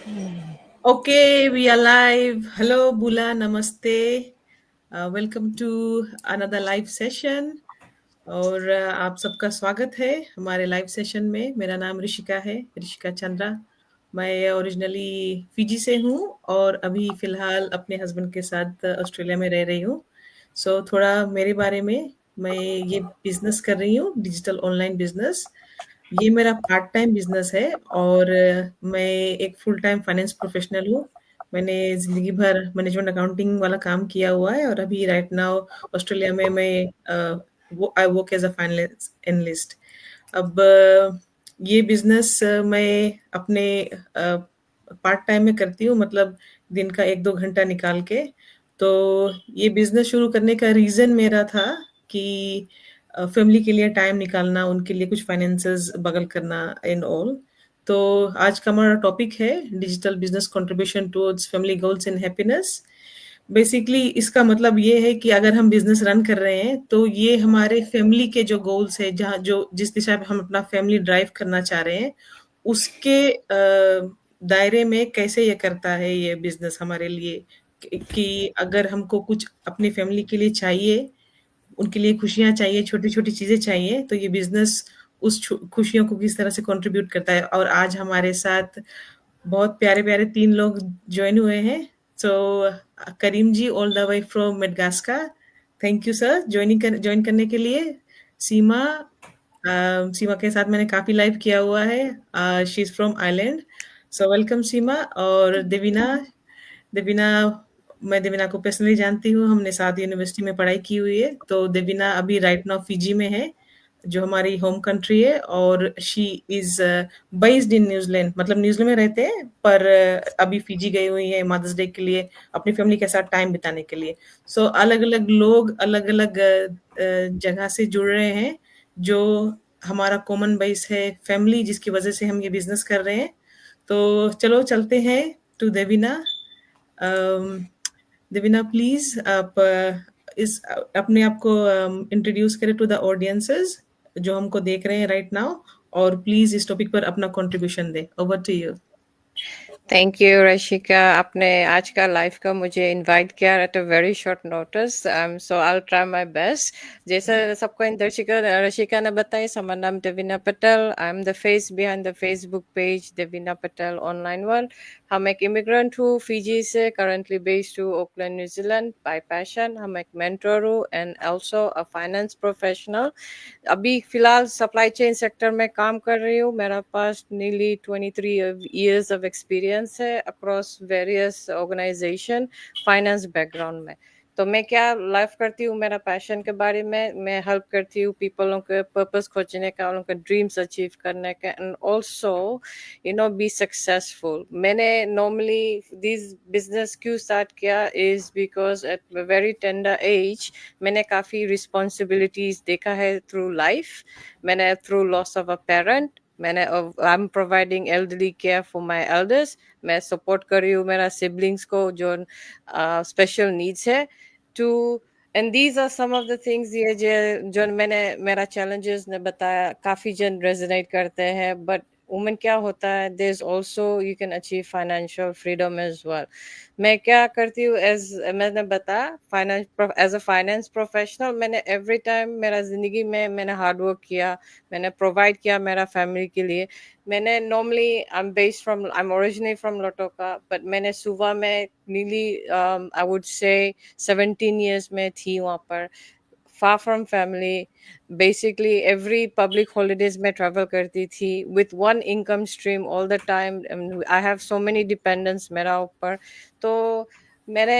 Okay, we are live. Hello, Bula. Namaste. Welcome to another live session. और आप सबका स्वागत है हमारे लाइव सेशन में। मेरा नाम ऋषिका है, ऋषिका चंद्रा। मैं ओरिजिनली फिजी से हूँ और अभी फ़िलहाल अपने हस्बैंड के साथ ऑस्ट्रेलिया में रह रही हूँ। सो थोड़ा मेरे बारे में, मैं ये बिज़नेस कर रही हूँ, डिजिटल ऑनलाइन बिज़नेस। ये मेरा पार्ट टाइम बिज़नेस है और मैं एक फुल टाइम फाइनेंस प्रोफ़ेशनल हूँ। मैंने ज़िंदगी भर मैनेजमेंट अकाउंटिंग वाला काम किया हुआ है और अभी राइट नाउ ऑस्ट्रेलिया में मैं वो I work as a finance analyst. अब ये बिज़नेस मैं अपने पार्ट टाइम में करती हूँ, मतलब दिन का 1-2 घंटा निकाल के। तो ये बिज़नेस शुरू करने का रीज़न मेरा था कि फैमिली के लिए टाइम निकालना, उनके लिए कुछ फाइनेंसेस बगल करना एंड ऑल। तो आज का हमारा टॉपिक है digital business contribution towards family goals and happiness. Basically इसका मतलब ये है कि अगर हम बिज़नेस रन कर रहे हैं, तो ये हमारे फैमिली के जो गोल्स हैं, जहाँ जो जिस दिशा में हम अपना फैमिली ड्राइव करना चाह रहे हैं, उसके दायरे में कैसे ये करता है ये बिज़नेस हमारे लिए। कि अगर हमको कुछ अपनी फैमिली के लिए चाहिए, उनके लिए खुशियाँ चाहिए, छोटी-छोटी चीज़ें चाहिए, तो ये बिज़नेस उस खुशियों को किस तरह से कंट्रीब्यूट करता है। और आज हमारे साथ बहुत प्यारे-प्यारे 3 लोग जॉइन हुए हैं। So Karim ji all the way from Madagascar, thank you sir join करने के लिए। सीमा, सीमा के साथ मैंने काफ़ी लाइव किया हुआ है। She is from Ireland. So welcome Seema. और देवीना, देवीना, मैं देवीना को पर्सनली जानती हूँ, हमने साथ यूनिवर्सिटी में पढ़ाई की हुई है। तो देवीना अभी राइट नाउ फिजी में है, जो हमारी होम कंट्री है, और she is based in New Zealand, मतलब न्यूज़ीलैंड में रहते हैं पर अभी फिजी गई हुई हैं मदर्स डे के लिए, अपनी फैमिली के साथ टाइम बिताने के लिए। सो अलग-अलग लोग अलग-अलग जगह से जुड़ रहे हैं, जो हमारा कॉमन बेस है फैमिली, जिसकी वजह से हम ये बिज़नेस कर रहे हैं। तो चलो चलते हैं to Devina. Um, Devina please आप अपने आप को इंट्रोड्यूस करें टू द ऑडियंसेस जो हमको देख रहे हैं राइट नाउ, और प्लीज़ इस टॉपिक पर अपना कंट्रीब्यूशन दें। Over to you. Thank you Rashika, आपने आज का लाइव का मुझे इनवाइट किया at a very short notice. So I will try my best. जैसा सबको रशिका रशिका ने बताया, so my name Devina Patel. I am the face behind the Facebook page Devina Patel online world. हम एक इमिग्रेंट हूँ फिजी से, करंटली बेस्ड हूँ ओकलैंड न्यूजीलैंड बाय पैशन। हम एक मेंटर हूँ and also a finance professional. अभी फिलहाल सप्लाई चेन सेक्टर में काम कर रही हूँ। मेरा पास नीली 23 years ऑफ एक्सपीरियंस है across various organization finance background में। तो मैं क्या लाइफ करती हूँ, मेरा पैशन के बारे में मैं हेल्प करती हूँ पीपलों के पर्पस खोजने का, उनके ड्रीम्स अचीव करने का, एंड ऑल्सो बी सक्सेसफुल। मैंने नॉर्मली दिस बिजनेस क्यों स्टार्ट किया is because at very tender age मैंने काफ़ी रिस्पॉन्सिबिलिटीज देखा है थ्रू लाइफ। मैंने through loss of a parent, मैंने I am providing elderly care for my elders. मैं सपोर्ट कर रही हूँ मेरा सिबलिंग्स को जो स्पेशल नीड्स है too. And these are some of the things, ये जो मैंने मेरा चैलेंजेस ने बताया, काफ़ी जन रेजोनेट करते हैं। बट वुमेन क्या होता है, there is also you can achieve financial freedom as well. मैं क्या करती हूँ, एज मैंने बताया finance as a finance professional, मैंने एवरी टाइम मेरा ज़िंदगी में मैंने हार्ड वर्क किया, मैंने प्रोवाइड किया मेरा फैमिली के लिए। मैंने normally I am originally from Lautoka, but मैंने सुबह में नीली आई वुड से 17 years में थी वहाँ पर, far from family. Basically, every public holidays में travel करती थी with one income stream all the time. I have so many dependents मेरा ऊपर। तो मेरे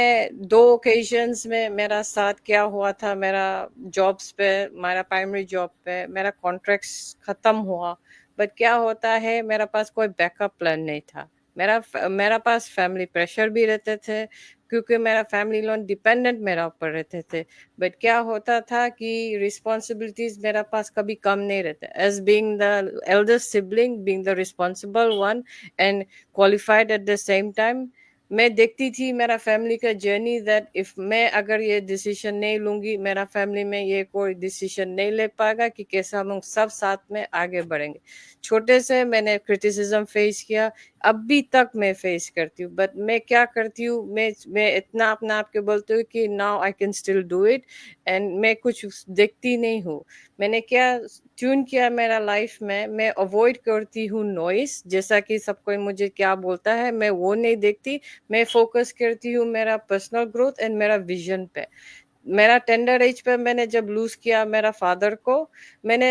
2 occasions में मेरा साथ क्या हुआ था, मेरा जॉब्स पे, मेरा प्राइमरी जॉब पे मेरा कॉन्ट्रैक्ट्स ख़त्म हुआ। बट क्या होता है, मेरा पास कोई बैकअप प्लान नहीं था। मेरा पास फैमिली प्रेशर भी रहते थे, क्योंकि मेरा फैमिली लोन डिपेंडेंट मेरा ऊपर रहते थे। बट क्या होता था कि रिस्पॉन्सिबिलिटीज मेरा पास कभी कम नहीं रहता, as being the elder sibling, being the responsible one and qualified at the same time. मैं देखती थी मेरा फैमिली का जर्नी, दैट इफ मैं अगर ये डिसीजन नहीं लूंगी, मेरा फैमिली में ये कोई डिसीजन नहीं ले पाएगा कि कैसे हम लोग सब साथ में आगे बढ़ेंगे। छोटे से मैंने क्रिटिसिज्म फेस किया, अभी तक मैं फेस करती हूँ, बट मैं क्या करती हूँ, मैं इतना अपने आप के बोलती हूँ कि now I can still do it, and मैं कुछ देखती नहीं हूँ। मैंने क्या ट्यून किया मेरा लाइफ में, मैं अवॉइड करती हूँ नॉइस, जैसा कि सब कोई मुझे क्या बोलता है मैं वो नहीं देखती। मैं फोकस करती हूँ मेरा पर्सनल ग्रोथ एंड मेरा विजन पे। मेरा टेंडर एज पे मैंने जब लूज किया मेरा फादर को, मैंने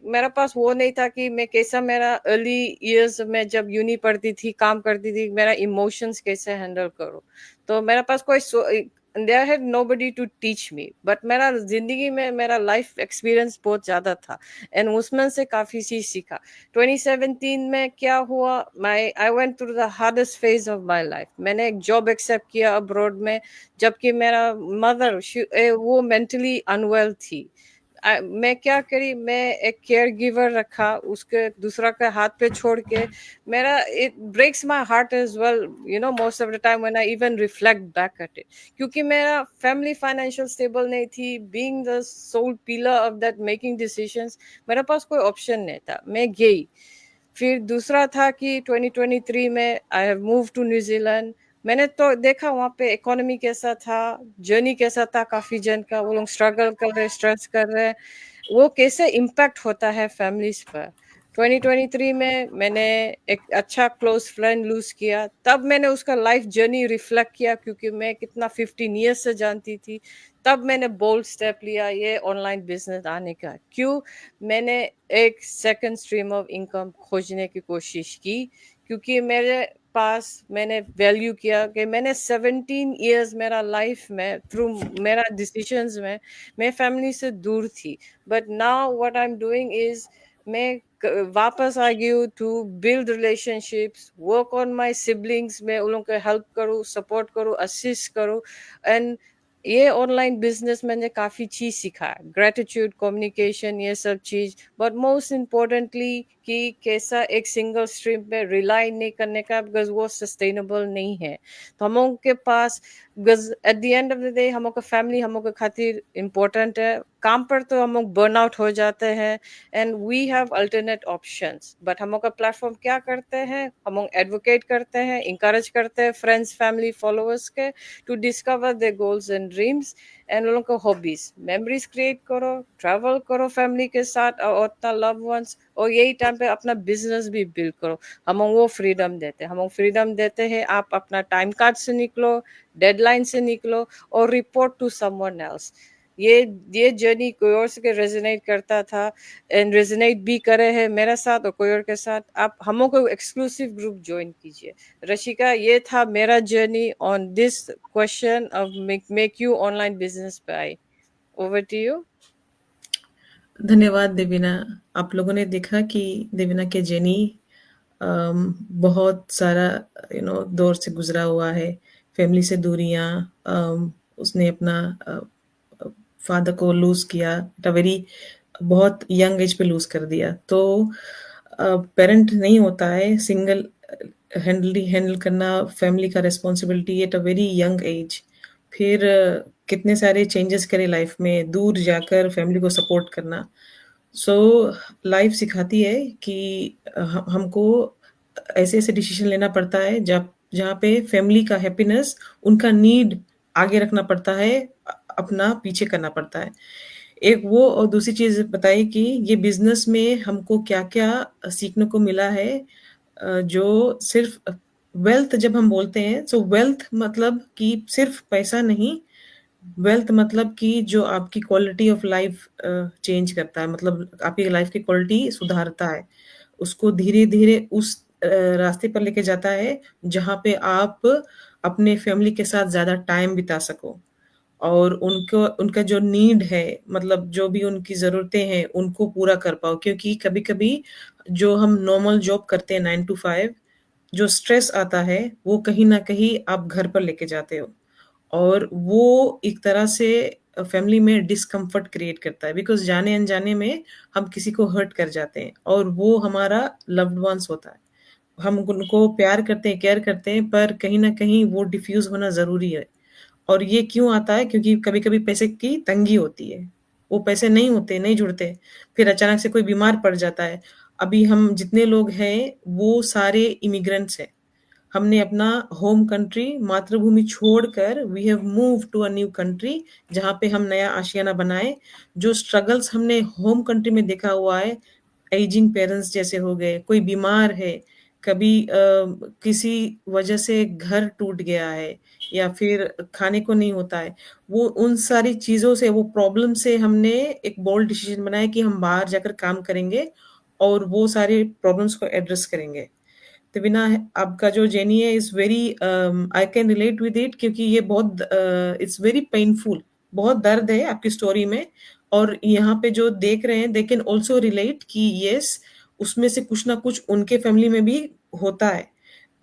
मेरा पास वो नहीं था कि मैं कैसा, मेरा अर्ली ईयर्स में जब यूनी पढ़ती थी, काम करती थी, मेरा इमोशंस कैसे हैंडल करूँ। तो मेरे पास कोई there had nobody to teach me, but मेरा जिंदगी में मेरा लाइफ एक्सपीरियंस बहुत ज्यादा था, एंड उसमें से काफी चीज सीखा। 2017 में क्या हुआ, I went through the hardest phase of my life. मैंने एक जॉब एक्सेप्ट किया अब्रॉड में, जबकि मेरा मदर वो मेंटली अनवेल थी। मैं क्या करी, मैं एक केयर गिवर रखा, उसके दूसरा के हाथ पे छोड़ के, मेरा it breaks my heart as well, most of the time when I even reflect back at it, क्योंकि मेरा फैमिली फाइनेंशियल स्टेबल नहीं थी, being the sole pillar of that making decisions, मेरे पास कोई ऑप्शन नहीं था, मैं गई। फिर दूसरा था कि 2023 में I have move to New Zealand. मैंने तो देखा वहाँ पे इकोनॉमी कैसा था, जर्नी कैसा था, काफी जन का, वो लोग स्ट्रगल कर रहे, स्ट्रेस कर रहे, वो कैसे इम्पैक्ट होता है फैमिलीज पर। 2023 में मैंने एक अच्छा क्लोज फ्रेंड लूज किया, तब मैंने उसका लाइफ जर्नी रिफ्लेक्ट किया, क्योंकि मैं कितना 15 ईयर्स से जानती थी। तब मैंने बोल्ड स्टेप लिया ये ऑनलाइन बिजनेस आने का। क्यों? मैंने एक सेकंड स्ट्रीम ऑफ इनकम खोजने की कोशिश की, क्योंकि मेरे पास, मैंने वैल्यू किया कि मैंने 17 इयर्स मेरा लाइफ में थ्रू मेरा डिसीजंस में मैं फैमिली से दूर थी, but now what I am doing is मैं वापस आ गई हूँ to build relationships, work on my siblings, मैं उन लोगों को हेल्प करूँ, सपोर्ट करूँ, असिस्ट करूँ। एंड ये ऑनलाइन बिजनेस मैंने काफी चीज सीखा, ग्रेटिट्यूड, कम्युनिकेशन, ये सब चीज, बट मोस्ट इम्पोर्टेंटली कि कैसा एक सिंगल स्ट्रीम पे रिलाई नहीं करने का, बिकॉज वो सस्टेनेबल नहीं है। तो हम लोग के पास, because at the end of the day हम लोग का फैमिली हम लोग के खातिर इम्पोर्टेंट है, काम पर तो हम लोग बर्न आउट हो जाते हैं, and we have alternate options, but हम लोग का प्लेटफॉर्म क्या करते हैं, हम लोग एडवोकेट करते हैं, इंकरेज करते हैं फ्रेंड्स, फैमिली, फॉलोअर्स के to discover their goals and dreams, and उन लोगों को हॉबीज, मेमोरीज क्रिएट करो, ट्रैवल करो फैमिली के साथ और अपना लव वंस, और यही टाइम पे अपना बिजनेस भी बिल्ड करो। हम वो फ्रीडम देते हैं, हम फ्रीडम देते हैं, आप अपना टाइम कार्ड से निकलो, डेडलाइन से निकलो, और रिपोर्ट टू समवन एल्स। ये ये जर्नी कोई और से रेजोनेट करता था, एंड रेजोनेट भी करे है मेरे साथ और कोई और के साथ, आप हम को एक्सक्लूसिव ग्रुप ज्वाइन कीजिए। रशिका, ये था मेरा journey on this question of make you online business पे आई। Over to you. धन्यवाद देवीना। आप लोगों ने देखा कि देवीना के जेनी बहुत सारा दौर से गुजरा हुआ है। फैमिली से दूरियां, उसने अपना फादर को लूज किया एट अ वेरी बहुत यंग एज पे लूज कर दिया। तो पेरेंट नहीं होता है सिंगल हैंडल करना फैमिली का responsibility eight a very young age. फिर कितने सारे चेंजेस करे लाइफ में, दूर जाकर फैमिली को सपोर्ट करना। सो लाइफ सिखाती है कि हमको ऐसे ऐसे डिसीजन लेना पड़ता है जहाँ पे फैमिली का हैप्पीनेस, उनका नीड आगे रखना पड़ता है, अपना पीछे करना पड़ता है। एक वो, और दूसरी चीज बताइए कि ये बिजनेस में हमको क्या क्या सीखने को मिला है। जो सिर्फ वेल्थ जब हम बोलते हैं, तो वेल्थ मतलब कि सिर्फ पैसा नहीं, वेल्थ मतलब कि जो आपकी क्वालिटी ऑफ लाइफ चेंज करता है, मतलब आपकी लाइफ की क्वालिटी सुधारता है, उसको धीरे धीरे उस रास्ते पर लेके जाता है जहाँ पे आप अपने फैमिली के साथ ज्यादा टाइम बिता सको, और उनको उनका जो नीड है, मतलब जो भी उनकी ज़रूरतें हैं उनको पूरा कर पाओ। क्योंकि कभी-कभी जो हम नॉर्मल जॉब करते हैं 9 टू 5, जो स्ट्रेस आता है वो कहीं न कहीं आप घर पर लेके जाते हो, और वो एक तरह से फैमिली में डिस्कम्फर्ट क्रिएट करता है, बिकॉज़ जाने-अनजाने में हम किसी को हर्ट कर जाते हैं, और वो हमारा लव्ड वन्स होता है। हम उनको प्यार करते हैं, केयर करते हैं, पर कहीं न कहीं वो डिफ्यूज़ होना ज़रूरी है। और ये क्यों आता है? क्योंकि कभी-कभी पैसे की तंगी होती है। वो पैसे नहीं होते, नहीं जुड़ते, फिर अचानक से कोई बीमार पड़ जाता है। अभी हम जितने लोग हैं, वो सारे इमिग्रेंट्स हैं। हमने अपना होम कंट्री, मातृभूमि छोड़कर we have moved to a new country, जहाँ पे हम नया आशियाना बनाए। जो स्ट्रगल्स हमने होम कंट्री में देखा हुआ है, एजिंग पेरेंट्स जैसे हो गए, कोई बीमार है, कभी किसी वजह से घर टूट गया है या फिर खाने को नहीं होता है। वो उन सारी चीज़ों से, वो प्रॉब्लम से हमने एक बोल्ड डिसीजन बनाया कि हम बाहर जाकर काम करेंगे और वो सारे प्रॉब्लम्स को एड्रेस करेंगे। तबीना, आपका जो जर्नी है is very I can relate with it, क्योंकि ये बहुत इट्स वेरी पेनफुल, बहुत दर्द है आपकी स्टोरी में। और यहाँ पे जो देख रहे हैं दे कैन आल्सो रिलेट कि यस, उसमें से कुछ ना कुछ उनके फैमिली में भी होता है।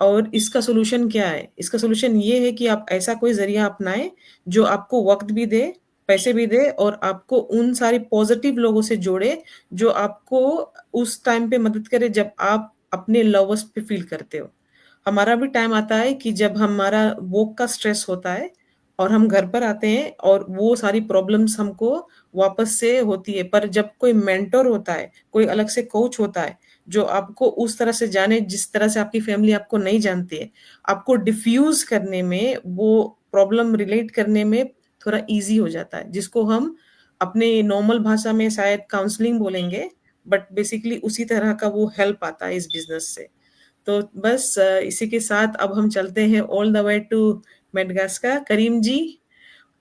और इसका सॉल्यूशन क्या है? इसका सॉल्यूशन ये है कि आप ऐसा कोई ज़रिया अपनाएँ जो आपको वक़्त भी दे, पैसे भी दे और आपको उन सारे पॉज़िटिव लोगों से जोड़े, जो आपको उस टाइम पे मदद करे जब आप अपने लवर्स पे फ़ील करते हो। हमारा भी टाइम आता है कि जब हमारा वर्क का स्ट्रेस होता है और हम घर पर आते हैं और वो सारी प्रॉब्लम्स हमको वापस से होती है। पर जब कोई मेंटर होता है, कोई अलग से कोच होता है, जो आपको उस तरह से जाने जिस तरह से आपकी फैमिली आपको नहीं जानती है, आपको डिफ्यूज़ करने में, वो प्रॉब्लम रिलेट करने में थोड़ा ईज़ी हो जाता है, जिसको हम अपने नॉर्मल भाषा में शायद काउंसलिंग बोलेंगे, बट बेसिकली उसी तरह का वो हेल्प आता है इस बिज़नेस से। तो बस इसी के साथ अब हम चलते हैं all the way to Madagascar. Karim ji,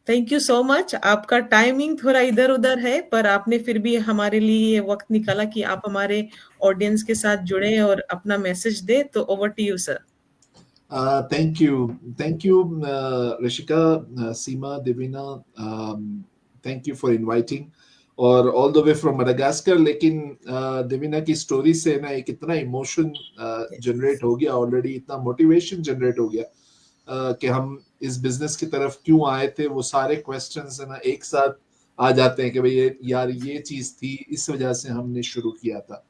thank you so much. आपका टाइमिंग थोड़ा इधर-उधर है, पर आपने फिर भी हमारे लिए ये वक़्त निकाला कि आप हमारे ऑडियंस के साथ जुड़े और अपना मैसेज दें, तो over to you sir. Thank you, Rishika, Seema, Divina. Thank you for inviting. और all the way from Madagascar. लेकिन देविना की स्टोरी से ना एक इतना इमोशन जनरेट हो गया ऑलरेडी, इतना मोटिवेशन जनरेट हो गया कि हम इस बिजनेस की तरफ क्यों आए थे, वो सारे क्वेश्चंस है ना एक साथ आ जाते हैं कि भाई यार ये चीज थी, इस वजह से हमने शुरू किया था।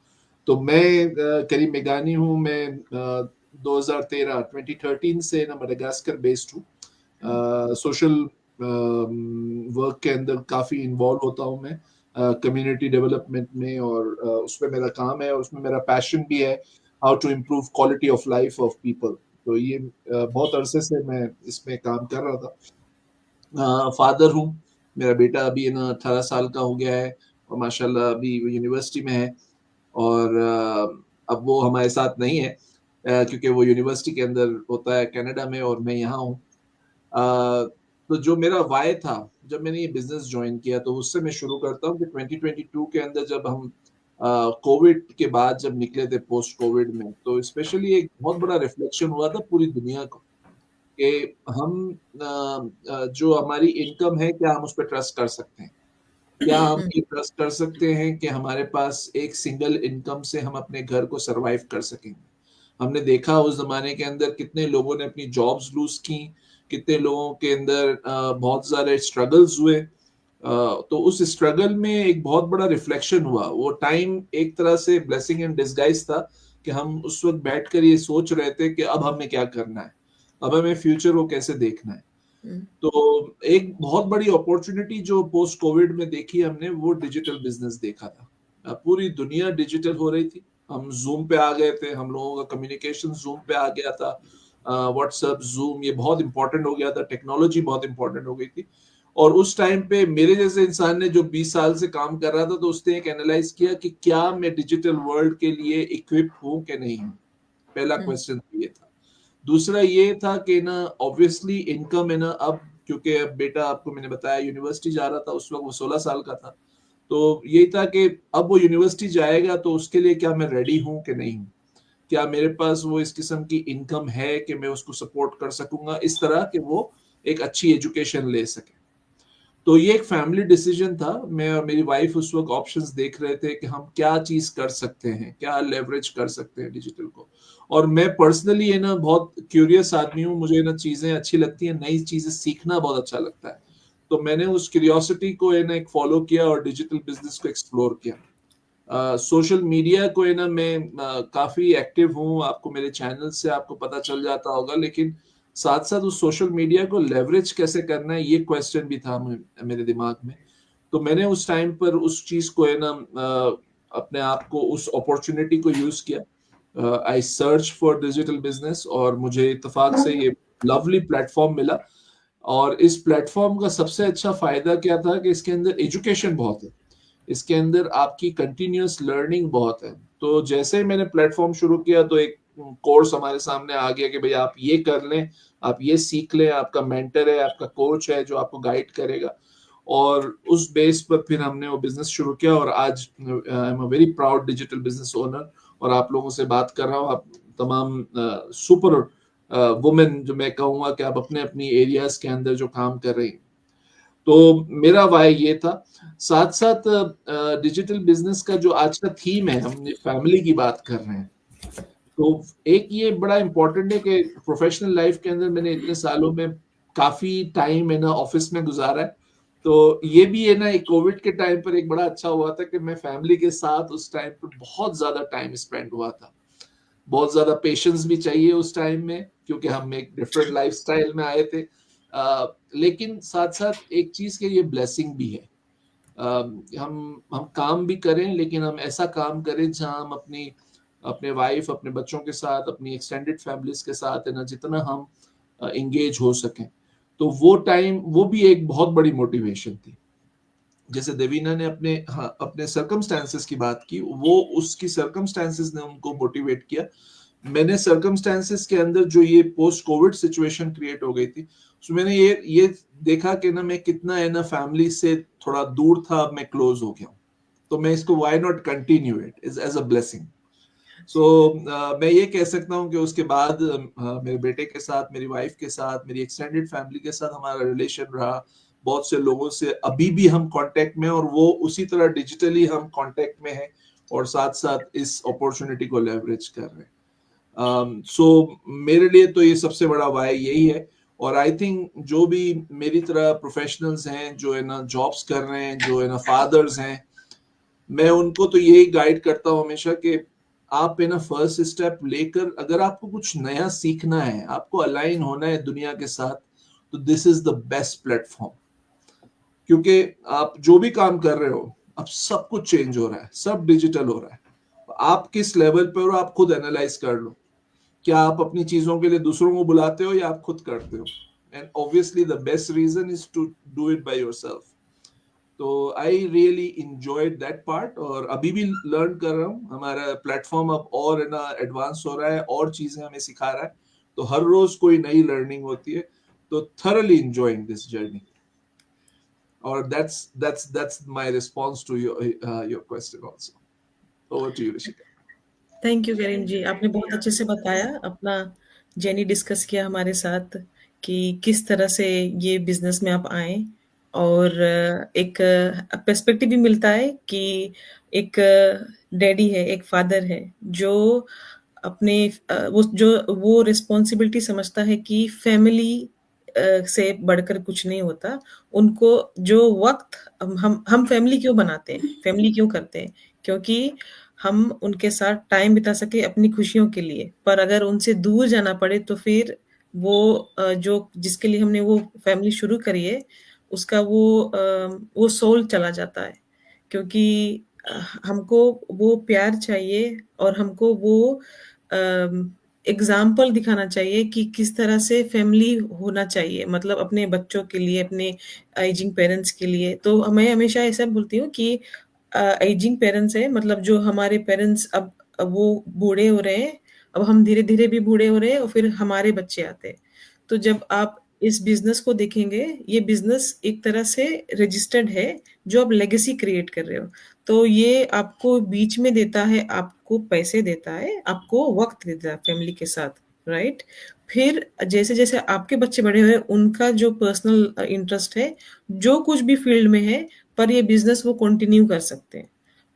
तो मैं करीम मेगानी हूँ। मैं 2013 से ना मडागास्कर बेस्ड हूँ। सोशल वर्क के अंदर काफी इन्वॉल्व होता हूँ मैं, कम्युनिटी डेवलपमेंट में, और उसमें मेरा काम है और उसमें मेरा पैशन भी है, how to improve quality of life of people. तो ये बहुत अरसे से मैं इसमें काम कर रहा था। फादर हूँ, मेरा बेटा अभी ना 18 साल का हो गया है और माशाल्लाह अभी यूनिवर्सिटी में है। और अब वो हमारे साथ नहीं है क्योंकि वो यूनिवर्सिटी के अंदर होता है कनाडा में और मैं यहाँ हूँ। तो जो मेरा वाय था जब मैंने ये बिजनेस ज्वाइन किया, तो उससे मैं शुरू करता हूँ कि 2022 के अंदर जब हम कोविड के बाद जब निकले थे पोस्ट कोविड में, तो स्पेशली एक बहुत बड़ा रिफ्लेक्शन हुआ था पूरी दुनिया को कि हम जो हमारी इनकम है क्या हम उस पर ट्रस्ट कर सकते हैं, क्या हम ये ट्रस्ट कर सकते हैं कि हमारे पास एक सिंगल इनकम से हम अपने घर को सरवाइव कर सकेंगे। हमने देखा उस जमाने के अंदर कितने लोगों ने अपनी जॉब्स लूज की, कितने लोगों के अंदर बहुत सारे स्ट्रगल्स हुए। तो उस स्ट्रगल में एक बहुत बड़ा रिफ्लेक्शन हुआ। वो टाइम एक तरह से ब्लेसिंग इन डिस्गाइज था कि हम उस वक्त बैठकर ये सोच रहे थे कि अब हमें क्या करना है, अब हमें फ्यूचर को कैसे देखना है। तो एक बहुत बड़ी अपॉर्चुनिटी जो पोस्ट कोविड में देखी हमने, वो डिजिटल बिजनेस देखा था। पूरी दुनिया डिजिटल हो रही थी, हम जूम पे आ गए थे, हम लोगों का कम्युनिकेशन जूम पे आ गया था, व्हाट्सएप, जूम, ये बहुत इंपॉर्टेंट हो गया था, टेक्नोलॉजी बहुत इंपॉर्टेंट हो गई थी। और उस टाइम पे मेरे जैसे इंसान ने जो 20 साल से काम कर रहा था, तो उसने एक एनालाइज किया कि क्या मैं डिजिटल वर्ल्ड के लिए इक्विप हूं कि नहीं हूं। पहला क्वेश्चन ये था। दूसरा ये था कि ना ऑब्वियसली इनकम है ना, अब क्योंकि अब बेटा आपको मैंने बताया यूनिवर्सिटी जा रहा था, उस वक्त वो 16 साल का था, तो यही था कि अब वो यूनिवर्सिटी जाएगा तो उसके लिए क्या मैं रेडी हूं कि नहीं हूं, क्या मेरे पास वो इस किस्म की इनकम है कि मैं उसको सपोर्ट कर सकूंगा इस तरह कि वो एक अच्छी एजुकेशन ले सके। तो ये एक फैमिली डिसीजन था। मैं और मेरी वाइफ उस वक्त ऑप्शंस देख रहे थे कि हम क्या चीज कर सकते हैं, क्या लेवरेज कर सकते हैं डिजिटल को। और मैं पर्सनली है ना बहुत क्यूरियस आदमी हूँ, मुझे ना चीजें अच्छी लगती हैं, नई चीजें सीखना बहुत अच्छा लगता है। तो मैंने उस क्यूरियोसिटी को है ना एक फॉलो किया और डिजिटल बिजनेस को एक्सप्लोर किया। सोशल मीडिया को है ना, मैं काफी एक्टिव हूँ, आपको मेरे चैनल से आपको पता चल जाता होगा, लेकिन साथ साथ उस सोशल मीडिया को लेवरेज कैसे करना है, ये क्वेश्चन भी था मेरे दिमाग में। तो मैंने उस टाइम पर उस चीज को है ना, अपने आप को उस अपॉर्चुनिटी को यूज किया। I search for digital business और मुझे इत्तेफाक से ये लवली प्लेटफॉर्म मिला। और इस प्लेटफॉर्म का सबसे अच्छा फायदा क्या था कि इसके अंदर एजुकेशन बहुत है, इसके अंदर आपकी कंटिन्यूअस लर्निंग बहुत है। तो जैसे ही मैंने प्लेटफॉर्म शुरू किया तो एक कोर्स हमारे सामने आ गया कि भाई आप ये कर लें, आप ये सीख लें, आपका मेंटर है, आपका कोच है जो आपको गाइड करेगा। और उस बेस पर फिर हमने वो बिजनेस शुरू किया और आज I am a very proud digital business owner. और आप लोगों से बात कर रहा हूँ, आप तमाम सुपर वुमेन जो मैं कहूँगा कि आप अपने अपनी एरियाज के अंदर जो काम कर रही हैं। तो मेरा वाय ये था। साथ साथ डिजिटल बिजनेस का जो आज का थीम है, हम फैमिली की बात कर रहे हैं, तो एक ये बड़ा इंपॉर्टेंट है कि प्रोफेशनल लाइफ के अंदर मैंने इतने सालों में काफी टाइम है ना ऑफिस में गुजारा है। तो ये भी है ना, एक कोविड के टाइम पर एक बड़ा अच्छा हुआ था कि मैं फैमिली के साथ उस टाइम पर बहुत ज्यादा टाइम स्पेंड हुआ था। बहुत ज्यादा पेशेंस भी चाहिए उस टाइम में, क्योंकि हम एक डिफरेंट लाइफस्टाइल में आए थे। लेकिन साथ साथ एक चीज के ये ब्लेसिंग भी है। हम काम भी करें, लेकिन हम ऐसा काम करें जहां हम अपने वाइफ, अपने बच्चों के साथ, अपनी एक्सटेंडेड फैमिलीज के साथ है ना, जितना हम एंगेज हो सकें। तो वो टाइम, वो भी एक बहुत बड़ी मोटिवेशन थी। जैसे देवीना ने अपने सर्कमस्टेंसेस की बात की, वो उसकी सर्कमस्टेंसेस ने उनको मोटिवेट किया। मैंने सर्कमस्टेंसेस के अंदर जो ये पोस्ट कोविड सिचुएशन क्रिएट हो गई थी, उसमें मैंने ये देखा कि ना मैं कितना है ना फैमिली से थोड़ा दूर था, अब मैं क्लोज हो गया हूं। तो मैं इसको why not continue it is as a blessing. So मैं ये कह सकता हूँ कि उसके बाद मेरे बेटे के साथ, मेरी वाइफ के साथ, मेरी एक्सटेंडेड फैमिली के साथ हमारा रिलेशन रहा। बहुत से लोगों से अभी भी हम कांटेक्ट में हैं और वो उसी तरह डिजिटली हम कांटेक्ट में हैं और साथ साथ इस अपॉर्चुनिटी को लेवरेज कर रहे हैं। सो मेरे लिए तो ये सबसे बड़ा वाय यही है। और आई थिंक जो भी मेरी तरह प्रोफेशनल्स हैं जो है ना जॉब्स कर रहे हैं, जो है ना फादर्स हैं, मैं उनको तो यही गाइड करता हूँ हमेशा कि आप है ना फर्स्ट स्टेप लेकर, अगर आपको कुछ नया सीखना है, आपको अलाइन होना है दुनिया के साथ, तो this is the best platform. क्योंकि आप जो भी काम कर रहे हो, अब सब कुछ चेंज हो रहा है, सब डिजिटल हो रहा है। आप किस लेवल पे हो आप खुद एनालाइज कर लो। क्या आप अपनी चीजों के लिए दूसरों को बुलाते हो या आप खुद करते हो? And obviously the best reason is to do it by yourself. तो I really enjoyed that part और अभी भी लर्न कर रहा हूँ। हमारा प्लेटफॉर्म अब और है ना एडवांस हो रहा है और चीजें हमें सिखा रहा है, तो हर रोज कोई नई लर्निंग होती है। तो thoroughly enjoying this journey, or that's my response to your question also. Over to you, Rishika. Thank you Karim ji, आपने बहुत अच्छे से बताया, अपना जर्नी डिस्कस किया हमारे साथ कि किस तरह से ये बिजनेस में आप आए। और एक पर्सपेक्टिव भी मिलता है कि एक डैडी है, एक फादर है जो अपने वो रिस्पॉन्सिबिलिटी समझता है कि फैमिली से बढ़कर कुछ नहीं होता। उनको जो वक्त हम फैमिली क्यों बनाते हैं, फैमिली क्यों करते हैं? क्योंकि हम उनके साथ टाइम बिता सके अपनी खुशियों के लिए। पर अगर उनसे दूर जाना पड़े तो फिर वो जो जिसके लिए हमने वो फैमिली शुरू करी है, उसका वो सोल चला जाता है। क्योंकि हमको वो प्यार चाहिए और हमको वो एग्जाम्पल दिखाना चाहिए कि किस तरह से फैमिली होना चाहिए, मतलब अपने बच्चों के लिए, अपने एजिंग पेरेंट्स के लिए। तो मैं हमेशा ऐसा बोलती हूँ कि एजिंग पेरेंट्स है, मतलब जो हमारे पेरेंट्स अब वो बूढ़े हो रहे हैं, अब हम धीरे धीरे भी बूढ़े हो रहे हैं और फिर हमारे बच्चे आते हैं। तो जब आप इस बिजनेस को देखेंगे, ये बिजनेस एक तरह से रजिस्टर्ड है, जो आप लेगेसी क्रिएट कर रहे हो। तो ये आपको बीच में देता है, आपको पैसे देता है, आपको वक्त देता है फैमिली के साथ, राइट? फिर जैसे जैसे आपके बच्चे बड़े हुए, उनका जो पर्सनल इंटरेस्ट है, जो कुछ भी फील्ड में है, पर ये बिजनेस वो कंटिन्यू कर सकते हैं।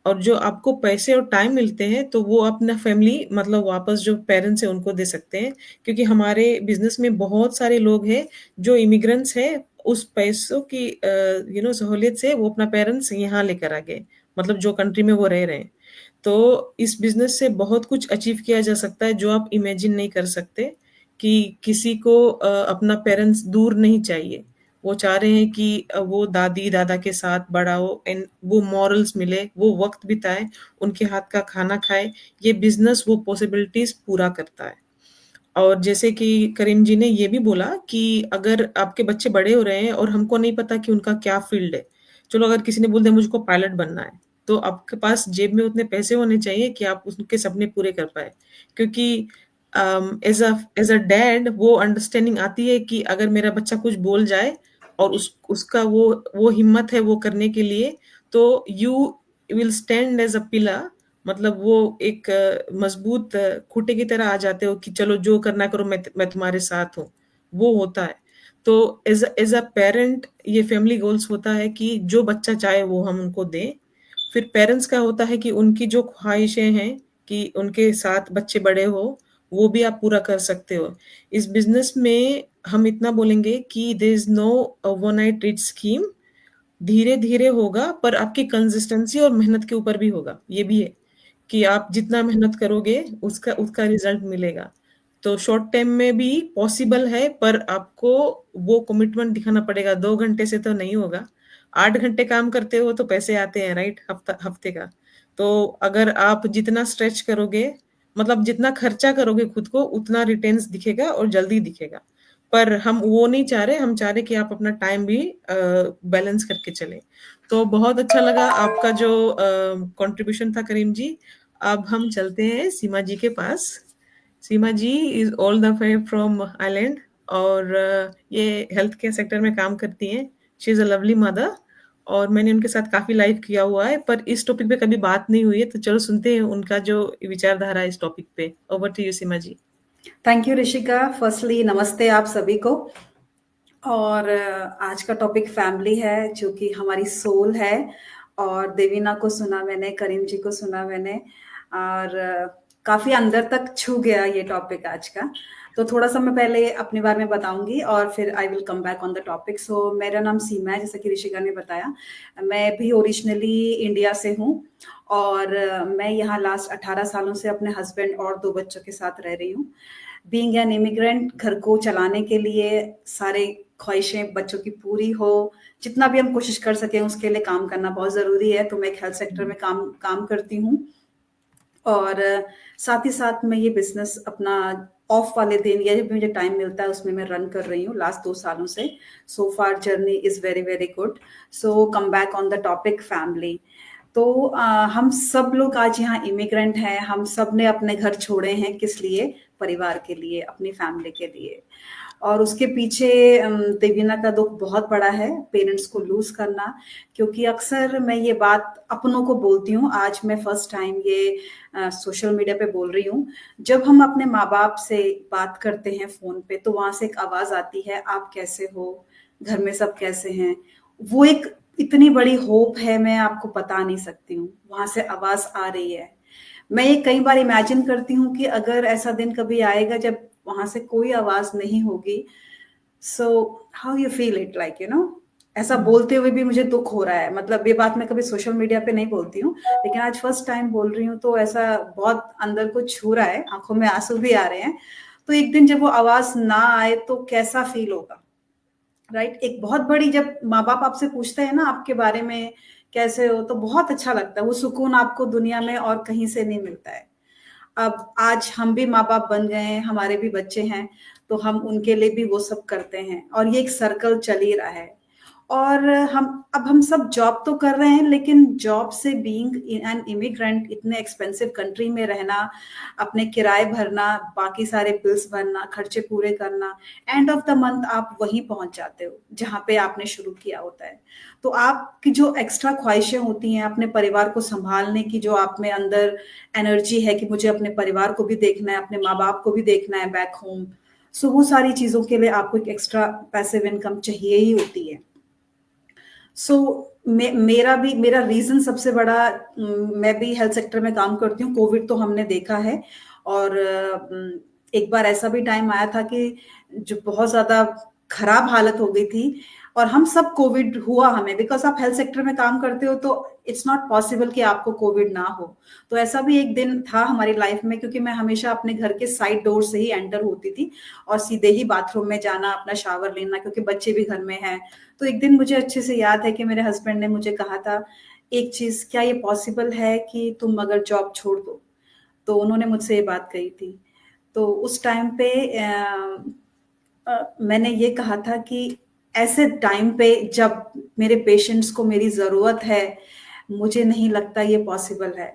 और जो आपको पैसे और टाइम मिलते हैं, तो वो अपना फैमिली, मतलब वापस जो पेरेंट्स है उनको दे सकते हैं। क्योंकि हमारे बिजनेस में बहुत सारे लोग हैं जो इमिग्रेंट्स हैं, उस पैसों की सहूलियत से वो अपना पेरेंट्स यहाँ लेकर आ गए, मतलब जो कंट्री में वो रह रहे हैं। तो इस बिजनेस से बहुत कुछ अचीव किया जा सकता है जो आप इमेजिन नहीं कर सकते। कि किसी को अपना पेरेंट्स दूर नहीं चाहिए, वो चाह रहे हैं कि वो दादी दादा के साथ बड़ा हो एंड वो मॉरल्स मिले, वो वक्त बिताए, उनके हाथ का खाना खाए। ये बिजनेस वो पॉसिबिलिटीज पूरा करता है। और जैसे कि करीम जी ने ये भी बोला कि अगर आपके बच्चे बड़े हो रहे हैं और हमको नहीं पता कि उनका क्या फील्ड है, चलो अगर किसी ने बोल दिया मुझको पायलट बनना है, तो आपके पास जेब में उतने पैसे होने चाहिए कि आप उनके सपने पूरे कर पाए। क्योंकि एज अ डैड वो अंडरस्टैंडिंग आती है कि अगर मेरा बच्चा कुछ बोल जाए और उसका वो हिम्मत है वो करने के लिए, तो you will stand as a pillar. मतलब वो एक मजबूत खूंटे की तरह आ जाते हो कि चलो जो करना करो, मैं तुम्हारे साथ हूँ, वो होता है। तो एज अ पेरेंट ये फैमिली गोल्स होता है कि जो बच्चा चाहे वो हम उनको दें। फिर पेरेंट्स का होता है कि उनकी जो ख्वाहिशें हैं कि उनके साथ बच्चे बड़े हो, वो भी आप पूरा कर सकते हो। इस बिजनेस में हम इतना बोलेंगे कि there is no one night rich scheme. धीरे धीरे होगा, पर आपकी कंसिस्टेंसी और मेहनत के ऊपर भी होगा। ये भी है कि आप जितना मेहनत करोगे उसका उसका रिजल्ट मिलेगा। तो शॉर्ट टाइम में भी पॉसिबल है, पर आपको वो कमिटमेंट दिखाना पड़ेगा। 2 घंटे से तो नहीं होगा। 8 घंटे काम करते हो तो पैसे आते हैं, राइट? हफ्ते का। तो अगर आप जितना स्ट्रेच करोगे, मतलब जितना खर्चा करोगे खुद को, उतना रिटर्न्स दिखेगा और जल्दी दिखेगा। पर हम वो नहीं चाह रहे, हम चाह रहे कि आप अपना टाइम भी बैलेंस करके चले। तो बहुत अच्छा लगा आपका जो कंट्रीब्यूशन था करीम जी। अब हम चलते हैं सीमा जी के पास। Seema ji is all the way from island, और ये हेल्थ केयर सेक्टर में काम करती हैं। She is a lovely mother, और मैंने उनके साथ काफी लाइव किया हुआ है, पर इस टॉपिक पे कभी बात नहीं हुई है। तो चलो सुनते हैं उनका जो विचारधारा है इस टॉपिक पे। Over to you Seema ji. Thank you Rishika. Firstly नमस्ते आप सभी को। और आज का टॉपिक फैमिली है जो कि हमारी सोल है। और देवीना को सुना मैंने, करीम जी को सुना मैंने, और काफी अंदर तक छू गया ये टॉपिक आज का। तो थोड़ा सा मैं पहले अपने बारे में बताऊंगी और फिर I will come back on the topic. So मेरा नाम सीमा है, जैसा कि ऋषिका ने बताया। मैं भी ओरिजिनली इंडिया से हूँ और मैं यहाँ लास्ट 18 सालों से अपने हस्बैंड और 2 बच्चों के साथ रह रही हूँ। बीइंग एन इमिग्रेंट, घर को चलाने के लिए सारे ख्वाहिशें बच्चों की पूरी हो, जितना भी हम कोशिश कर सकें उसके लिए काम करना बहुत ज़रूरी है। तो मैं एक हेल्थ सेक्टर में काम करती हूँ और साथ ही साथ मैं ये बिजनेस अपना ऑफ वाले दिन या जब मुझे टाइम मिलता है उसमें मैं रन कर रही हूँ लास्ट 2 सालों से। So far journey is very very good. So come back on the topic family. तो हम सब लोग आज यहाँ इमिग्रेंट हैं। हम सब ने अपने घर छोड़े हैं, किस लिए? परिवार के लिए, अपनी फैमिली के लिए। और उसके पीछे देवीना का दुख बहुत बड़ा है, पेरेंट्स को लूज करना। क्योंकि अक्सर मैं ये बात अपनों को बोलती हूँ, आज मैं फर्स्ट टाइम ये सोशल मीडिया पे बोल रही हूँ। जब हम अपने माँ बाप से बात करते हैं फोन पे तो वहां से एक आवाज आती है, आप कैसे हो, घर में सब कैसे हैं। वो एक इतनी बड़ी होप है, मैं आपको बता नहीं सकती हूँ। वहां से आवाज आ रही है। मैं ये कई बार इमेजिन करती हूँ कि अगर ऐसा दिन कभी आएगा जब वहां से कोई आवाज नहीं होगी, so how you feel it, like you know. ऐसा बोलते हुए भी मुझे दुख हो रहा है। मतलब ये बात मैं कभी सोशल मीडिया पे नहीं बोलती हूँ, लेकिन आज फर्स्ट टाइम बोल रही हूँ तो ऐसा बहुत अंदर को छू रहा है, आंखों में आंसू भी आ रहे हैं। तो एक दिन जब वो आवाज ना आए तो कैसा फील होगा, राइट? एक बहुत बड़ी, जब माँ बाप आपसे पूछते हैं ना आपके बारे में कैसे हो, तो बहुत अच्छा लगता है। वो सुकून आपको दुनिया में और कहीं से नहीं मिलता है। अब आज हम भी माँ बाप बन गए हैं, हमारे भी बच्चे हैं, तो हम उनके लिए भी वो सब करते हैं और ये एक सर्कल चल ही रहा है। और हम सब जॉब तो कर रहे हैं, लेकिन जॉब से बीइंग एन इमिग्रेंट, इतने एक्सपेंसिव कंट्री में रहना, अपने किराए भरना, बाकी सारे बिल्स भरना, खर्चे पूरे करना, एंड ऑफ द मंथ आप वहीं पहुंच जाते हो जहां पे आपने शुरू किया होता है। तो आपकी जो एक्स्ट्रा ख्वाहिशें होती हैं अपने परिवार को संभालने की, जो आप में अंदर एनर्जी है कि मुझे अपने परिवार को भी देखना है, अपने माँ बाप को भी देखना है बैक होम, सो वो सारी चीजों के लिए आपको एक एक्स्ट्रा पैसिव इनकम चाहिए ही होती है। सो मेरा रीजन सबसे बड़ा, मैं भी हेल्थ सेक्टर में काम करती हूँ। कोविड तो हमने देखा है, और एक बार ऐसा भी टाइम आया था कि जो बहुत ज्यादा खराब हालत हो गई थी। और हम सब कोविड हुआ हमें, बिकॉज आप हेल्थ सेक्टर में काम करते हो तो इट्स नॉट पॉसिबल कि आपको कोविड ना हो। तो ऐसा भी एक दिन था हमारी लाइफ में, क्योंकि मैं हमेशा अपने घर के साइड डोर से ही एंटर होती थी और सीधे ही बाथरूम में जाना, अपना शावर लेना, क्योंकि बच्चे भी घर में हैं। तो एक दिन मुझे अच्छे से याद है कि मेरे हस्बैंड ने मुझे कहा था एक चीज, क्या ये पॉसिबल है कि तुम अगर जॉब छोड़ दो? तो उन्होंने मुझसे ये बात कही थी। तो उस टाइम पे मैंने ये कहा था कि ऐसे टाइम पे जब मेरे पेशेंट्स को मेरी जरूरत है, मुझे नहीं लगता ये पॉसिबल है।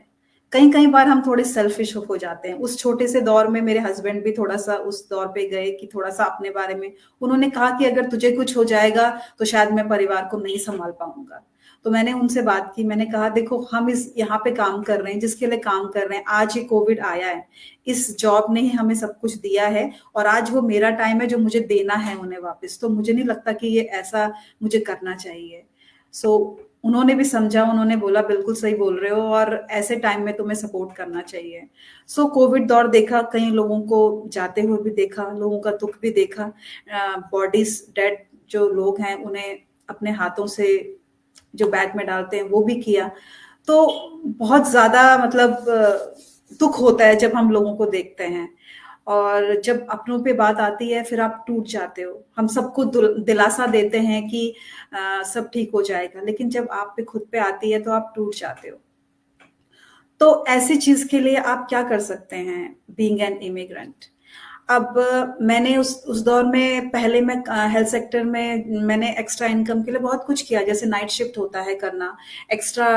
कई कई बार हम थोड़े सेल्फिश हो जाते हैं। उस छोटे से दौर में मेरे हस्बैंड भी थोड़ा सा उस दौर पे गए कि थोड़ा सा अपने बारे में, उन्होंने कहा कि अगर तुझे कुछ हो जाएगा तो शायद मैं परिवार को नहीं संभाल पाऊंगा। तो मैंने उनसे बात की, मैंने कहा देखो हम इस यहाँ पे काम कर रहे हैं, जिसके लिए काम कर रहे हैं, आज ये कोविड आया है, इस जॉब ने ही हमें सब कुछ दिया है और आज वो मेरा टाइम है जो मुझे देना है उन्हें वापस। तो मुझे नहीं लगता कि ये ऐसा मुझे करना चाहिए। सो उन्होंने भी समझा, उन्होंने बोला बिल्कुल सही बोल रहे हो और ऐसे टाइम में तुम्हें सपोर्ट करना चाहिए। सो कोविड दौर देखा, कई लोगों को जाते हुए भी देखा, लोगों का दुख भी देखा, बॉडीज डेड जो लोग हैं उन्हें अपने हाथों से जो बैग में डालते हैं वो भी किया। तो बहुत ज्यादा मतलब दुख होता है जब हम लोगों को देखते हैं, और जब अपनों पे बात आती है फिर आप टूट जाते हो। हम सबको दिलासा देते हैं कि सब ठीक हो जाएगा, लेकिन जब आप पे खुद पे आती है तो आप टूट जाते हो। तो ऐसी चीज के लिए आप क्या कर सकते हैं बीइंग एन इमिग्रेंट? अब मैंने उस दौर में, पहले मैं हेल्थ सेक्टर में मैंने एक्स्ट्रा इनकम के लिए बहुत कुछ किया, जैसे नाइट शिफ्ट होता है करना, एक्स्ट्रा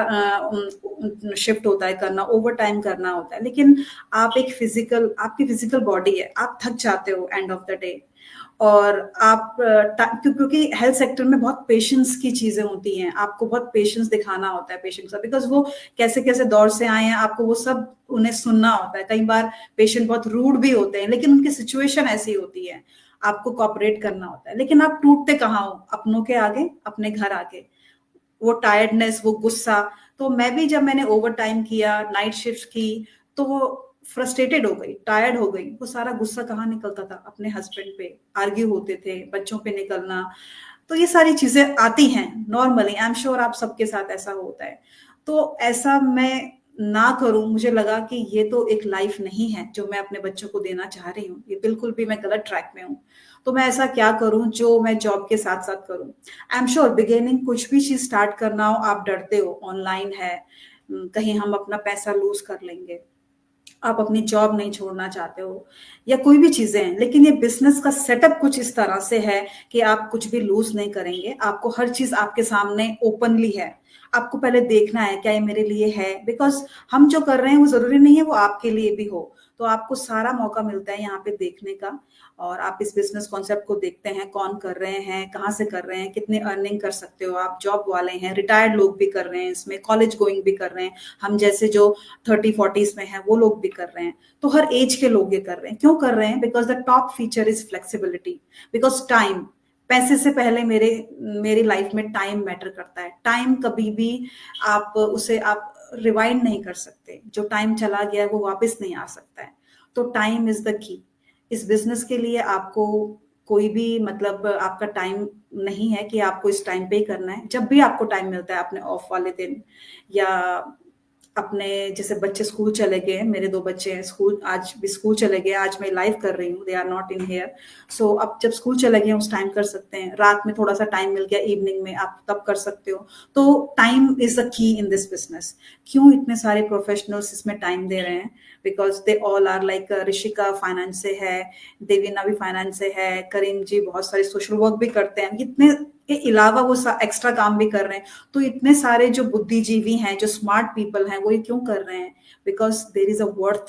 शिफ्ट होता है करना, ओवर टाइम करना होता है। लेकिन आप आपकी फिजिकल बॉडी है, आप थक जाते हो एंड ऑफ द डे। और आप क्योंकि हेल्थ सेक्टर में बहुत पेशेंस की चीजें होती हैं, आपको बहुत पेशेंस दिखाना होता है पेशेंट का, बिकॉज वो कैसे कैसे दौर से आए हैं, आपको वो सब उन्हें सुनना होता है। कई बार पेशेंट बहुत रूड भी होते हैं, लेकिन उनकी सिचुएशन ऐसी होती है, आपको कोऑपरेट करना होता है। लेकिन आप टूटते कहाँ हो? अपनों के आगे, अपने घर आके। वो टायर्डनेस, वो गुस्सा। तो मैं भी जब मैंने ओवर टाइम किया, नाइट शिफ्ट की, तो वो फ्रस्ट्रेटेड हो गई, टायर्ड हो गई। वो सारा गुस्सा कहाँ निकलता था? अपने हस्बैंड पे, आर्ग्यू होते थे, बच्चों पे निकलना। तो ये सारी चीजें आती हैं नॉर्मली, आई एम श्योर आप सबके साथ ऐसा होता है। तो ऐसा मैं ना करूं, मुझे लगा कि ये तो एक लाइफ नहीं है जो मैं अपने बच्चों को देना चाह रही हूँ, ये बिल्कुल भी मैं गलत ट्रैक में हूँ। तो मैं ऐसा क्या करूं जो मैं जॉब के साथ साथ करूं? आई एम श्योर बिगिनिंग कुछ भी चीज स्टार्ट करना हो, आप डरते हो, ऑनलाइन है, कहीं हम अपना पैसा लूज कर लेंगे, आप अपनी जॉब नहीं छोड़ना चाहते हो, या कोई भी चीजें हैं। लेकिन ये बिजनेस का सेटअप कुछ इस तरह से है कि आप कुछ भी लूज नहीं करेंगे, आपको हर चीज आपके सामने ओपनली है। आपको पहले देखना है क्या ये मेरे लिए है, बिकॉज हम जो कर रहे हैं वो जरूरी नहीं है वो आपके लिए भी हो। तो आपको सारा मौका मिलता है यहाँ पे देखने का, और आप इस बिजनेस कॉन्सेप्ट को देखते हैं, कौन कर रहे हैं, कहाँ से कर रहे हैं, कितने अर्निंग कर सकते हो आप, जॉब वाले हैं, रिटायर्ड लोग भी कर रहे हैं इसमें, कॉलेज गोइंग भी कर रहे हैं, हम जैसे जो 30-40s में है वो लोग भी कर रहे हैं। तो हर एज के लोग ये कर रहे हैं। क्यों कर रहे हैं? Because the top feature is flexibility, because time, पैसे से पहले मेरी लाइफ में टाइम मैटर करता है। टाइम कभी भी आप रिवाइंड नहीं कर सकते, जो टाइम चला गया है वो वापस नहीं आ सकता है। तो टाइम इज द की। इस बिजनेस के लिए आपको कोई भी मतलब आपका टाइम नहीं है कि आपको इस टाइम पे ही करना है। जब भी आपको टाइम मिलता है, अपने ऑफ वाले दिन, या अपने जैसे बच्चे स्कूल चले गए, मेरे 2 बच्चे हैं स्कूल, आज भी स्कूल चले गए, आज मैं लाइव कर रही हूँ, they are not in here. So अब जब स्कूल चले गए उस टाइम कर सकते हैं, रात में थोड़ा सा टाइम मिल गया इवनिंग में, आप तब कर सकते हो। तो time is the key in this business. क्यों इतने सारे प्रोफेशनल्स इसमें टाइम दे रहे हैं? Because they all are like, Rishika finance से है, देवीना भी फाइनेंस से है, करीम जी बहुत सारे सोशल वर्क भी करते हैं, इतने के अलावा वो एक्स्ट्रा काम भी कर रहे हैं। तो इतने सारे जो बुद्धिजीवी हैं, जो स्मार्ट पीपल हैं, वो ये क्यों कर रहे हैं? Because there is a worth,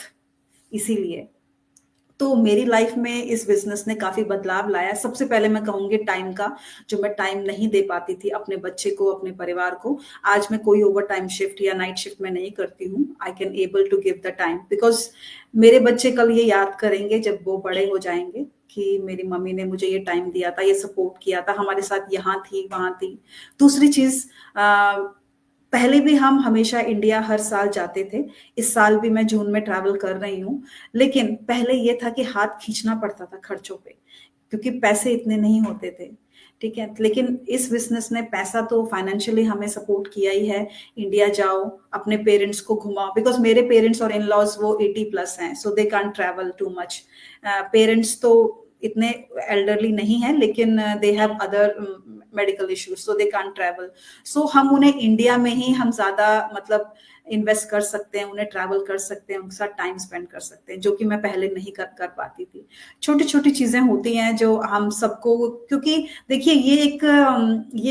इसीलिए। तो मेरी लाइफ में इस बिजनेस ने काफी बदलाव लाया। सबसे पहले मैं कहूंगी टाइम का, जो मैं टाइम नहीं दे पाती थी अपने बच्चे को, अपने परिवार को, आज मैं कोई ओवर टाइम शिफ्ट या नाइट शिफ्ट में नहीं करती हूँ। I can able to give the time, because मेरे बच्चे कल ये याद करेंगे जब वो बड़े हो जाएंगे कि मेरी मम्मी ने मुझे ये टाइम दिया था, ये सपोर्ट किया था, हमारे साथ यहाँ थी, वहां थी। दूसरी चीज, पहले भी हम हमेशा इंडिया हर साल जाते थे, इस साल भी मैं जून में ट्रैवल कर रही हूँ, लेकिन पहले ये था कि हाथ खींचना पड़ता था खर्चों पे, क्योंकि पैसे इतने नहीं होते थे, ठीक है। लेकिन इस बिजनेस ने पैसा तो फाइनेंशियली हमें सपोर्ट किया ही है। इंडिया जाओ, अपने पेरेंट्स को घुमाओ, बिकॉज मेरे पेरेंट्स और इन लॉज वो 80+ हैं, so they can't travel too much. Parents तो इतने एल्डरली नहीं है, लेकिन they have other medical issues, so they can't travel. So हम उन्हें इंडिया में ही हम ज्यादा मतलब इन्वेस्ट कर सकते हैं, उन्हें ट्रैवल कर सकते हैं, उनके साथ टाइम स्पेंड कर सकते हैं, जो कि मैं पहले नहीं कर पाती थी। छोटी छोटी चीजें होती हैं जो हम सबको, क्योंकि देखिए ये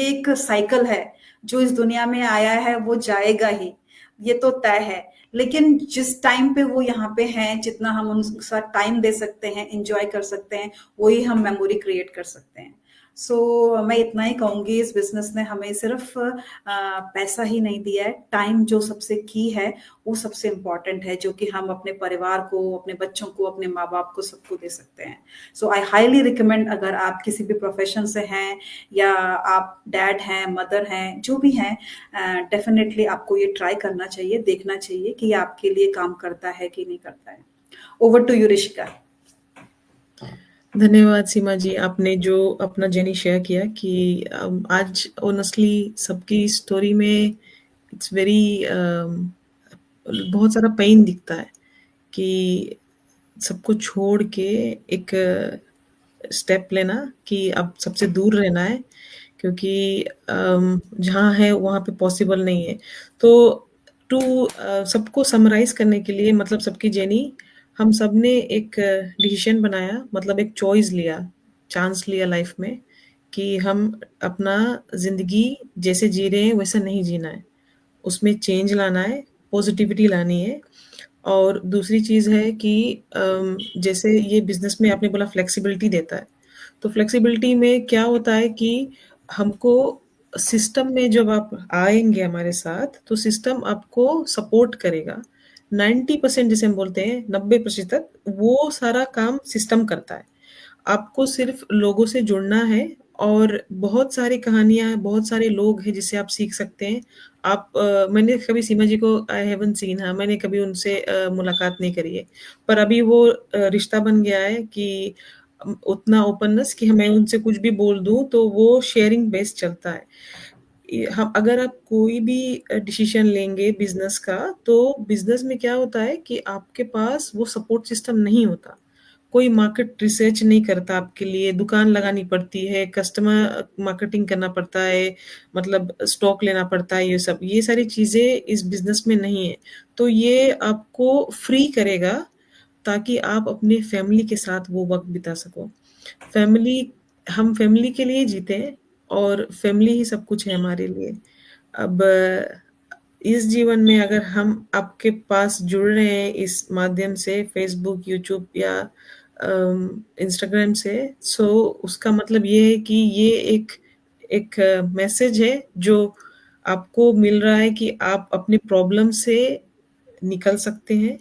एक साइकिल है, जो इस दुनिया में आया है वो जाएगा ही, ये तो तय है। लेकिन जिस टाइम पे वो यहाँ पे हैं, जितना हम उनके साथ टाइम दे सकते हैं, एंजॉय कर सकते हैं, वही हम मेमोरी क्रिएट कर सकते हैं। सो मैं इतना ही कहूंगी, इस बिजनेस ने हमें सिर्फ पैसा ही नहीं दिया है, टाइम जो सबसे की है वो सबसे इम्पोर्टेंट है, जो कि हम अपने परिवार को, अपने बच्चों को, अपने माँ बाप को, सबको दे सकते हैं। सो आई हाईली रिकमेंड, अगर आप किसी भी प्रोफेशन से हैं या आप डैड हैं, मदर हैं, जो भी हैं, डेफिनेटली आपको ये ट्राई करना चाहिए, देखना चाहिए कि ये आपके लिए काम करता है कि नहीं करता है। Over to you Rishika. धन्यवाद सीमा जी, आपने जो अपना जर्नी शेयर किया कि आज ऑनेस्टली सबकी स्टोरी में इट्स वेरी बहुत सारा पेन दिखता है कि सबको छोड़ के एक स्टेप लेना कि अब सबसे दूर रहना है, क्योंकि जहाँ है वहाँ पे पॉसिबल नहीं है। तो टू सबको समराइज करने के लिए, मतलब सबकी जर्नी, हम सब ने एक डिसीजन बनाया, मतलब एक चॉइस लिया, चांस लिया लाइफ में कि हम अपना ज़िंदगी जैसे जी रहे हैं वैसा नहीं जीना है, उसमें चेंज लाना है, पॉजिटिविटी लानी है। और दूसरी चीज़ है कि जैसे ये बिजनेस में आपने बोला फ्लेक्सिबिलिटी देता है, तो फ्लेक्सिबिलिटी में क्या होता है कि हमको सिस्टम में जब आप आएंगे हमारे साथ, तो सिस्टम आपको सपोर्ट करेगा। 90% जिसे हम बोलते हैं, 90% वो सारा काम सिस्टम करता है। आपको सिर्फ लोगों से जुड़ना है, और बहुत सारी कहानियां, बहुत सारे लोग हैं जिससे आप सीख सकते हैं। आप मैंने कभी सीमा जी को आई हैवंट सीन, हाँ मैंने कभी उनसे मुलाकात नहीं करी है, पर अभी वो रिश्ता बन गया है कि उतना ओपननेस कि मैं उनसे कुछ भी बोल दूं तो वो शेयरिंग बेस्ड चलता है। हम अगर आप कोई भी डिसीजन लेंगे बिजनेस का, तो बिजनेस में क्या होता है कि आपके पास वो सपोर्ट सिस्टम नहीं होता, कोई मार्केट रिसर्च नहीं करता आपके लिए, दुकान लगानी पड़ती है, कस्टमर मार्केटिंग करना पड़ता है, मतलब स्टॉक लेना पड़ता है, ये सारी चीजें इस बिजनेस में नहीं है। तो ये आपको फ्री करेगा ताकि आप अपने फैमिली के साथ वो वक्त बिता सको। फैमिली, हम फैमिली के लिए जीते हैं, और फैमिली ही सब कुछ है हमारे लिए। अब इस जीवन में अगर हम आपके पास जुड़ रहे हैं इस माध्यम से, फेसबुक, यूट्यूब या इंस्टाग्राम से, सो उसका मतलब ये है कि ये एक मैसेज है जो आपको मिल रहा है कि आप अपने प्रॉब्लम से निकल सकते हैं,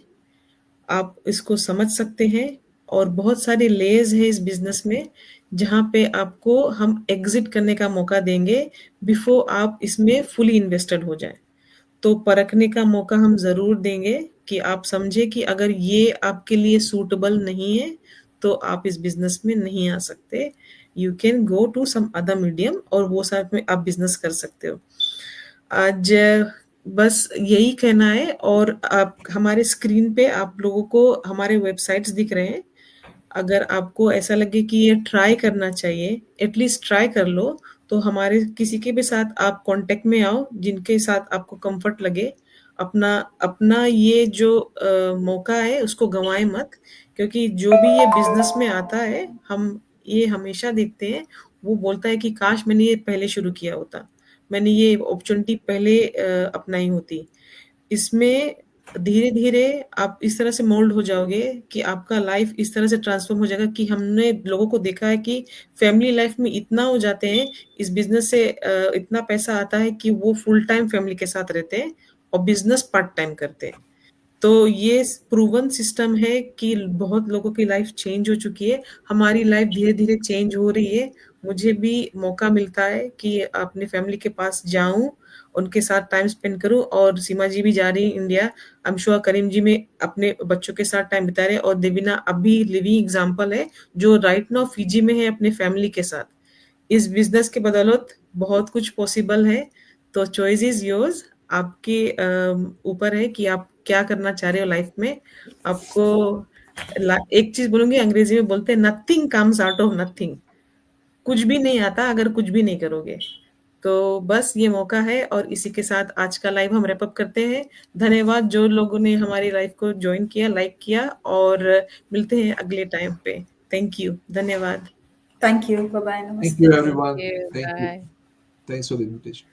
आप इसको समझ सकते हैं। और बहुत सारे लेयर्स है इस बिजनेस में, जहाँ पे आपको हम एग्जिट करने का मौका देंगे बिफोर आप इसमें फुली इन्वेस्टेड हो जाए। तो परखने का मौका हम जरूर देंगे कि आप समझे कि अगर ये आपके लिए सूटेबल नहीं है तो आप इस बिजनेस में नहीं आ सकते। You can go to some other medium, और वो साथ में आप बिजनेस कर सकते हो। आज बस यही कहना है। और आप हमारे स्क्रीन पे आप लोगों को हमारे वेबसाइट्स दिख रहे हैं, अगर आपको ऐसा लगे कि ये ट्राई करना चाहिए, एटलीस्ट ट्राई कर लो, तो हमारे किसी के भी साथ आप कांटेक्ट में आओ जिनके साथ आपको कंफर्ट लगे। अपना अपना ये जो मौका है उसको गंवाए मत, क्योंकि जो भी ये बिजनेस में आता है, हम ये हमेशा देखते हैं, वो बोलता है कि काश मैंने ये पहले शुरू किया होता, मैंने ये अपॉर्चुनिटी पहले अपनाई होती। इसमें धीरे धीरे आप इस तरह से मोल्ड हो जाओगे कि आपका लाइफ इस तरह से ट्रांसफॉर्म हो जाएगा कि हमने लोगों को देखा है कि फैमिली लाइफ में इतना हो जाते हैं, इस बिजनेस से इतना पैसा आता है कि वो फुल टाइम फैमिली के साथ रहते हैं और बिजनेस पार्ट टाइम करते हैं। तो ये प्रूवन सिस्टम है कि बहुत लोगों की लाइफ चेंज हो चुकी है, हमारी लाइफ धीरे धीरे चेंज हो रही है। मुझे भी मौका मिलता है कि अपनी फैमिली के पास जाऊं, उनके साथ टाइम स्पेंड करूं। और सीमा जी भी जा रही है इंडिया, आई एम श्योर करीम जी में अपने बच्चों के साथ टाइम बिता रहे हैं, और देवीना अभी लिविंग एग्जांपल है जो राइट नाउ फिजी में है अपने फैमिली के साथ। इस बिजनेस के बदौलत बहुत कुछ पॉसिबल है। तो चॉइस इज योर्स, आपके ऊपर है कि आप क्या करना चाह रहे हो लाइफ में। आपको एक चीज बोलूंगी, अंग्रेजी में बोलते हैं nothing comes out of nothing. कुछ भी नहीं आता अगर कुछ भी नहीं करोगे। तो बस ये मौका है, और इसी के साथ आज का लाइव हम रैप अप करते हैं। धन्यवाद जो लोगों ने हमारी लाइव को ज्वाइन किया, लाइक किया, और मिलते हैं अगले टाइम पे। थैंक यू, धन्यवाद। Thank you, bye bye, Thank नमस्ते। you, Thank everyone. you. Thank you. Bye. Thanks for the invitation.